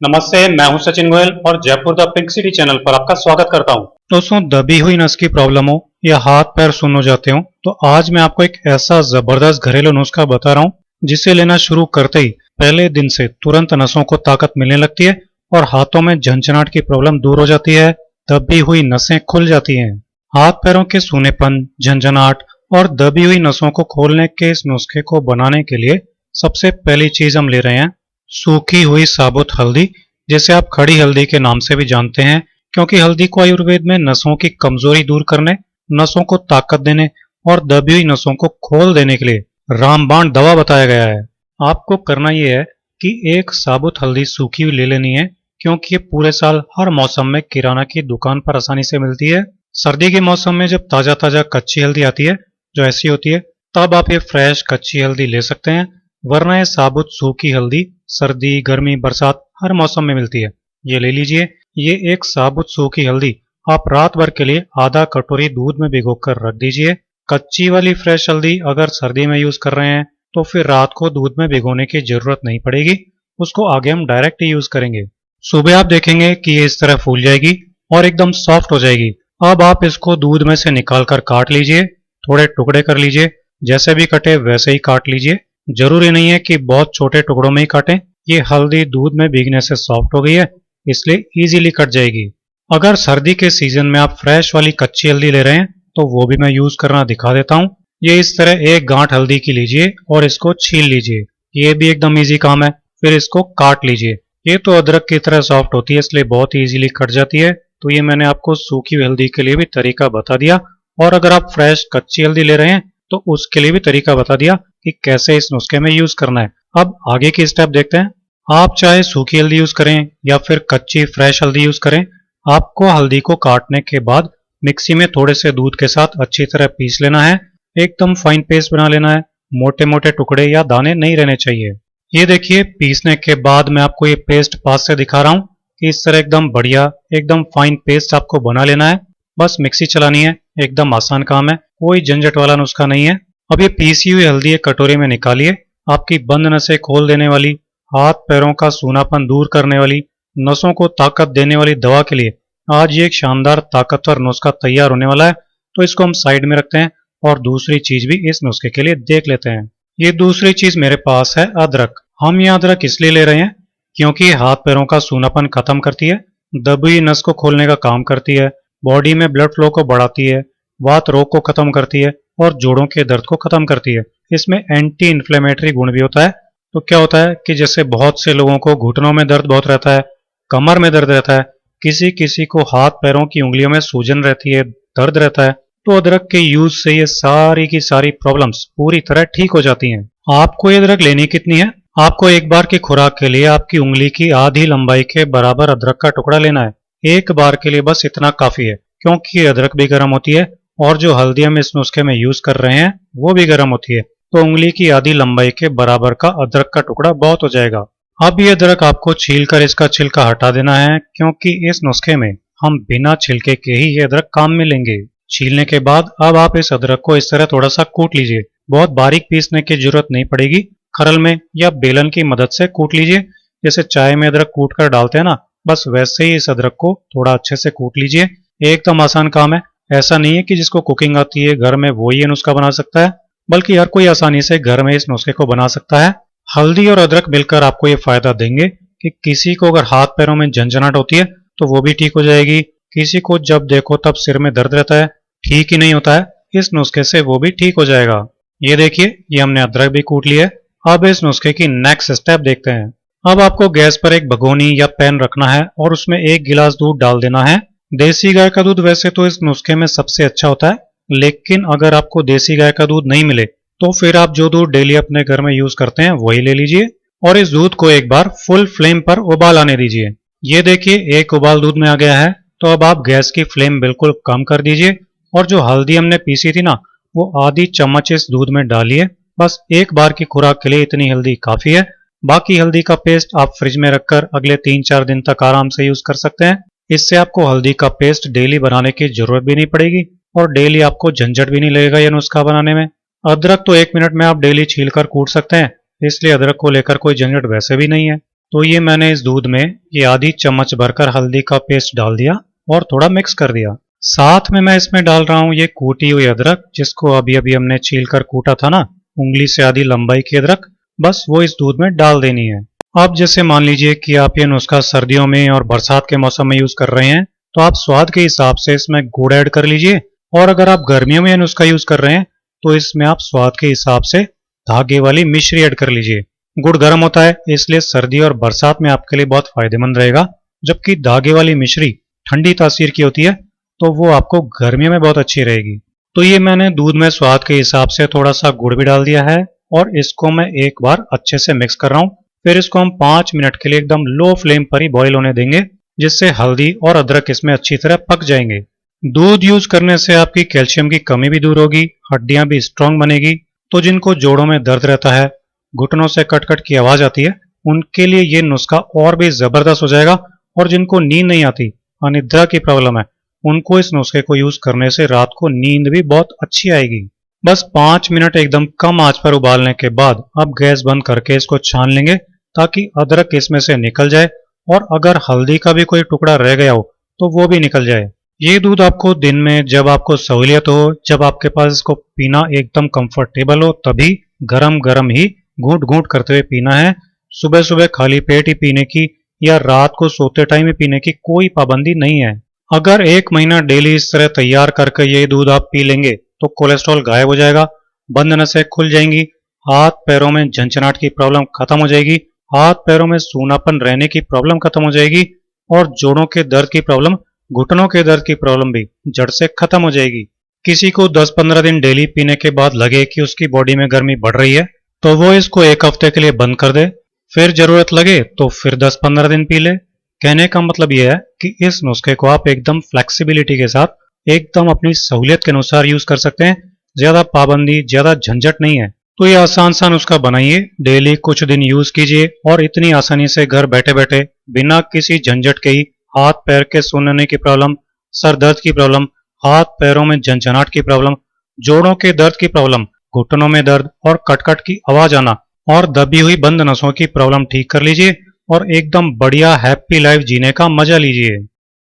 नमस्ते, मैं हूं सचिन गोयल और Jaipur the pink city channel पर आपका स्वागत करता हूं। दोस्तों, दबी हुई नस की प्रॉब्लम हो या हाथ पैर सुन्न हो जाते हो तो आज मैं आपको एक ऐसा जबरदस्त घरेलू नुस्खा बता रहा हूं जिसे लेना शुरू करते ही पहले दिन से तुरंत नसों को ताकत मिलने लगती है और हाथों में झंझनाहट की प्रॉब्लम दूर हो जाती है। दबी हुई नसें खुल जाती हैं। हाथ पैरों के सूनेपन, झंझनाहट और दबी हुई नसों को खोलने के इस नुस्खे को बनाने के लिए सबसे पहली चीज हम ले रहे हैं सूखी हुई साबुत हल्दी, जिसे आप खड़ी हल्दी के नाम से भी जानते हैं, क्योंकि हल्दी को आयुर्वेद में नसों की कमजोरी दूर करने, नसों को ताकत देने और दबी हुई नसों को खोल देने के लिए रामबाण दवा बताया गया है। आपको करना यह है कि एक साबुत हल्दी सूखी हुई ले लेनी है, क्योंकि ये पूरे साल हर मौसम में किराना की दुकान पर आसानी से मिलती है। सर्दी के मौसम में जब ताजा ताजा कच्ची हल्दी आती है, जो ऐसी होती है, तब आप ये फ्रेश कच्ची हल्दी ले सकते हैं, वरना ये साबुत सूखी हल्दी सर्दी, गर्मी, बरसात हर मौसम में मिलती है। ये ले लीजिए। ये एक साबुत सूखी हल्दी आप रात भर के लिए आधा कटोरी दूध में भिगोकर रख दीजिए। कच्ची वाली फ्रेश हल्दी अगर सर्दी में यूज कर रहे हैं तो फिर रात को दूध में भिगोने की जरूरत नहीं पड़ेगी, उसको आगे हम डायरेक्ट ही यूज करेंगे। सुबह आप देखेंगे कि ये इस तरह फूल जाएगी और एकदम सॉफ्ट हो जाएगी। अब आप इसको दूध में से निकाल कर काट लीजिए, थोड़े टुकड़े कर लीजिए, जैसे भी कटे वैसे ही काट लीजिए। जरूरी नहीं है कि बहुत छोटे टुकड़ों में ही काटें। ये हल्दी दूध में भीगने से सॉफ्ट हो गई है, इसलिए इजीली कट जाएगी। अगर सर्दी के सीजन में आप फ्रेश वाली कच्ची हल्दी ले रहे हैं तो वो भी मैं यूज करना दिखा देता हूँ। ये इस तरह एक गांठ हल्दी की लीजिए और इसको छील लीजिए। ये भी एकदम इजी काम है। फिर इसको काट लीजिए। ये तो अदरक की तरह सॉफ्ट होती है, इसलिए बहुत ही इजीली कट जाती है। तो ये मैंने आपको सूखी हुई हल्दी के लिए भी तरीका बता दिया, और अगर आप फ्रेश कच्ची हल्दी ले रहे हैं तो उसके लिए भी तरीका बता दिया कि कैसे इस नुस्खे में यूज करना है। अब आगे की स्टेप देखते हैं। आप चाहे सूखी हल्दी यूज करें या फिर कच्ची फ्रेश हल्दी यूज करें, आपको हल्दी को काटने के बाद मिक्सी में थोड़े से दूध के साथ अच्छी तरह पीस लेना है। एकदम फाइन पेस्ट बना लेना है। मोटे मोटे टुकड़े या दाने नहीं रहने चाहिए। ये देखिए, पीसने के बाद मैं आपको ये पेस्ट पास से दिखा रहा हूँ कि इस तरह एकदम बढ़िया, एकदम फाइन पेस्ट आपको बना लेना है। बस मिक्सी चलानी है, एकदम आसान काम है, कोई झंझट वाला नुस्खा नहीं है। अब ये पीसी हुई हल्दी एक कटोरे में निकालिए। आपकी बंद नसें खोल देने वाली, हाथ पैरों का सूनापन दूर करने वाली, नसों को ताकत देने वाली दवा के लिए आज ये एक शानदार ताकतवर नुस्खा तैयार होने वाला है। तो इसको हम साइड में रखते हैं और दूसरी चीज भी इस नुस्खे के लिए देख लेते हैं। ये दूसरी चीज मेरे पास है अदरक। हम ये अदरक इसलिए ले रहे हैं क्योंकि ये हाथ पैरों का सूनापन खत्म करती है, दबी नस को खोलने का काम करती है, बॉडी में ब्लड फ्लो को बढ़ाती है, वात रोग को खत्म करती है और जोड़ों के दर्द को खत्म करती है। इसमें एंटी इन्फ्लेमेटरी गुण भी होता है। तो क्या होता है कि जैसे बहुत से लोगों को घुटनों में दर्द बहुत रहता है, कमर में दर्द रहता है, किसी किसी को हाथ पैरों की उंगलियों में सूजन रहती है, दर्द रहता है, तो अदरक के यूज से ये सारी की सारी प्रॉब्लम्स पूरी तरह ठीक हो जाती हैं। आपको ये अदरक लेनी कितनी है? आपको एक बार की खुराक के लिए आपकी उंगली की आधी लंबाई के बराबर अदरक का टुकड़ा लेना है। एक बार के लिए बस इतना काफी है, क्योंकि ये अदरक भी गर्म होती है और जो हल्दी हम इस नुस्खे में यूज कर रहे हैं वो भी गर्म होती है। तो उंगली की आधी लंबाई के बराबर का अदरक का टुकड़ा बहुत हो जाएगा। अब ये अदरक आपको छीलकर इसका छिलका हटा देना है, क्योंकि इस नुस्खे में हम बिना छिलके के ही ये अदरक काम में लेंगे। छीलने के बाद अब आप इस अदरक को इस तरह थोड़ा सा कूट लीजिए। बहुत बारीक पीसने की जरूरत नहीं पड़ेगी। खरल में या बेलन की मदद से कूट लीजिए। जैसे चाय में अदरक कूट कर डालते हैं ना, बस वैसे ही इस अदरक को थोड़ा अच्छे से कूट लीजिए। एकदम आसान काम है। ऐसा नहीं है कि जिसको कुकिंग आती है घर में वो ये नुस्खा बना सकता है, बल्कि हर कोई आसानी से घर में इस नुस्खे को बना सकता है। हल्दी और अदरक मिलकर आपको ये फायदा देंगे कि किसी को अगर हाथ पैरों में झंझनाहट होती है तो वो भी ठीक हो जाएगी। किसी को जब देखो तब सिर में दर्द रहता है, ठीक ही नहीं होता है, इस नुस्खे से वो भी ठीक हो जाएगा। ये देखिए, ये हमने अदरक भी कूट लिया है। अब इस नुस्खे की नेक्स्ट स्टेप देखते हैं। अब आपको गैस पर एक भगोनी या पैन रखना है और उसमें 1 गिलास दूध डाल देना है। देसी गाय का दूध वैसे तो इस नुस्खे में सबसे अच्छा होता है, लेकिन अगर आपको देसी गाय का दूध नहीं मिले तो फिर आप जो दूध डेली अपने घर में यूज करते हैं वही ले लीजिए और इस दूध को एक बार फुल फ्लेम पर उबाल आने दीजिए। ये देखिए, एक उबाल दूध में आ गया है। तो अब आप गैस की फ्लेम बिल्कुल कम कर दीजिए और जो हल्दी हमने पीसी थी ना, वो आधी चम्मच इस दूध में डालिए। बस एक बार की खुराक के लिए इतनी हल्दी काफी है। बाकी हल्दी का पेस्ट आप फ्रिज में रखकर अगले 3-4 दिन तक आराम से यूज कर सकते हैं। इससे आपको हल्दी का पेस्ट डेली बनाने की जरूरत भी नहीं पड़ेगी और डेली आपको झंझट भी नहीं लगेगा यह नुस्खा बनाने में। अदरक तो 1 मिनट में आप डेली छील कर कूट सकते हैं, इसलिए अदरक को लेकर कोई झंझट वैसे भी नहीं है। तो ये मैंने इस दूध में ये आधी चम्मच भरकर हल्दी का पेस्ट डाल दिया और थोड़ा मिक्स कर दिया। साथ में मैं इसमें डाल रहा हूँ ये कूटी हुई अदरक, जिसको अभी अभी हमने छील कर कूटा था ना, उंगली से आधी लंबाई की अदरक, बस वो इस दूध में डाल देनी है। अब जैसे मान लीजिए कि आप ये नुस्खा सर्दियों में और बरसात के मौसम में यूज कर रहे हैं, तो आप स्वाद के हिसाब से इसमें गुड़ ऐड कर लीजिए। और अगर आप गर्मियों में ये नुस्खा यूज कर रहे हैं तो इसमें आप स्वाद के हिसाब से धागे वाली मिश्री ऐड कर लीजिए। गुड़ गर्म होता है, इसलिए सर्दी और बरसात में आपके लिए बहुत फायदेमंद रहेगा, जबकि धागे वाली मिश्री ठंडी तासीर की होती है, तो वो आपको गर्मियों में बहुत अच्छी रहेगी। तो ये मैंने दूध में स्वाद के हिसाब से थोड़ा सा गुड़ भी डाल दिया है और इसको मैं एक बार अच्छे से मिक्स कर रहा हूँ। फिर इसको हम 5 मिनट के लिए एकदम लो फ्लेम पर ही बॉईल होने देंगे, जिससे हल्दी और अदरक इसमें अच्छी तरह पक जाएंगे। दूध यूज करने से आपकी कैल्शियम की कमी भी दूर होगी, हड्डियां भी स्ट्रांग बनेगी। तो जिनको जोड़ों में दर्द रहता है, घुटनों से कट कट की आवाज आती है, उनके लिए ये नुस्खा और भी जबरदस्त हो जाएगा। और जिनको नींद नहीं आती, अनिद्रा की प्रॉब्लम है, उनको इस नुस्खे को यूज करने से रात को नींद भी बहुत अच्छी आएगी। बस 5 मिनट एकदम कम आंच पर उबालने के बाद अब गैस बंद करके इसको छान लेंगे, ताकि अदरक इसमें से निकल जाए और अगर हल्दी का भी कोई टुकड़ा रह गया हो तो वो भी निकल जाए। ये दूध आपको दिन में जब आपको सहूलियत हो, जब आपके पास इसको पीना एकदम कंफर्टेबल हो, तभी गरम गरम ही घूंट घूंट करते हुए पीना है। सुबह सुबह खाली पेट ही पीने की या रात को सोते टाइम ही पीने की कोई पाबंदी नहीं है। अगर 1 महीना डेली इस तरह तैयार करके ये दूध आप पी लेंगे तो कोलेस्ट्रॉल गायब हो जाएगा, बंद नसें खुल जाएंगी, हाथ पैरों में झंझनाहट की प्रॉब्लम खत्म हो जाएगी, हाथ पैरों में सूनापन रहने की प्रॉब्लम खत्म हो जाएगी और जोड़ों के दर्द की प्रॉब्लम, घुटनों के दर्द की प्रॉब्लम भी जड़ से खत्म हो जाएगी। किसी को 10-15 दिन डेली पीने के बाद लगे कि उसकी बॉडी में गर्मी बढ़ रही है, तो वो इसको 1 हफ्ते के लिए बंद कर दे, फिर जरूरत लगे तो फिर 10-15 दिन पी ले। कहने का मतलब यह है कि इस नुस्खे को आप एकदम फ्लेक्सिबिलिटी के साथ एकदम अपनी सहूलियत के अनुसार यूज कर सकते हैं। ज्यादा पाबंदी, ज्यादा झंझट नहीं है। तो ये आसान सा नुस्खा बनाइए, डेली कुछ दिन यूज कीजिए और इतनी आसानी से घर बैठे बैठे बिना किसी झंझट के ही हाथ पैर के सूनने की प्रॉब्लम, सर दर्द की प्रॉब्लम, हाथ पैरों में झंझनाहट की प्रॉब्लम, जोड़ों के दर्द की प्रॉब्लम, घुटनों में दर्द और कटकट की आवाज आना और दबी हुई बंद नसों की प्रॉब्लम ठीक कर लीजिए और एकदम बढ़िया हैप्पी लाइफ जीने का मजा लीजिए।